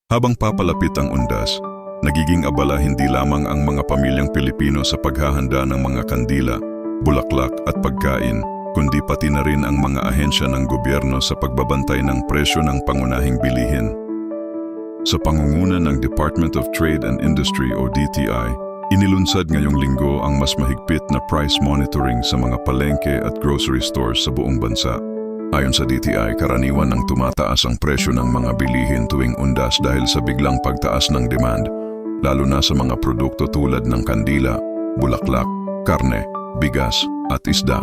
Habang papalapit ang undas, nagiging abala hindi lamang ang mga pamilyang Pilipino sa paghahanda ng mga kandila, bulaklak at pagkain, kundi pati na rin ang mga ahensya ng gobyerno sa pagbabantay ng presyo ng pangunahing bilihin. Sa pangunguna ng Department of Trade and Industry o DTI, inilunsad ngayong linggo ang mas mahigpit na price monitoring sa mga palengke at grocery stores sa buong bansa. Ayon sa DTI, karaniwan nang tumataas ang presyo ng mga bilihin tuwing undas dahil sa biglang pagtaas ng demand, lalo na sa mga produkto tulad ng kandila, bulaklak, karne, bigas at isda.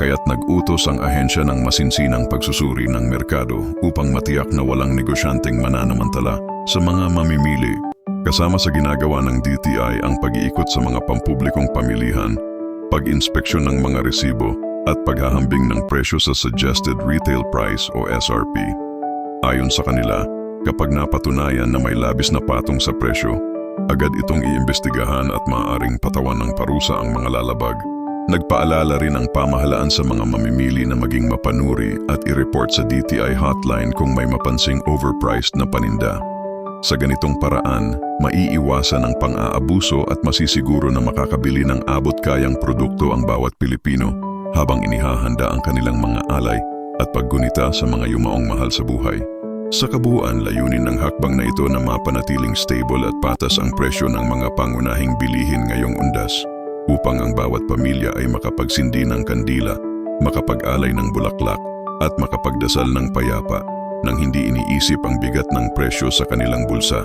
Kaya't nag-utos ang ahensya ng masinsinang pagsusuri ng merkado upang matiyak na walang negosyanteng mananamantala sa mga mamimili. Kasama sa ginagawa ng DTI ang pag-iikot sa mga pampublikong pamilihan, pag-inspeksyon ng mga resibo, at paghahambing ng presyo sa Suggested Retail Price o SRP. Ayon sa kanila, kapag napatunayan na may labis na patong sa presyo, agad itong iimbestigahan at maaaring patawan ng parusa ang mga lalabag. Nagpaalala rin ang pamahalaan sa mga mamimili na maging mapanuri at i-report sa DTI hotline kung may mapansing overpriced na paninda. Sa ganitong paraan, maiiwasan ang pang-aabuso at masisiguro na makakabili ng abot-kayang produkto ang bawat Pilipino habang inihahanda ang kanilang mga alay at paggunita sa mga yumaong mahal sa buhay. Sa kabuuan, layunin ng hakbang na ito na mapanatiling stable at patas ang presyo ng mga pangunahing bilihin ngayong undas upang ang bawat pamilya ay makapagsindi ng kandila, makapag-alay ng bulaklak at makapagdasal ng payapa nang hindi iniisip ang bigat ng presyo sa kanilang bulsa.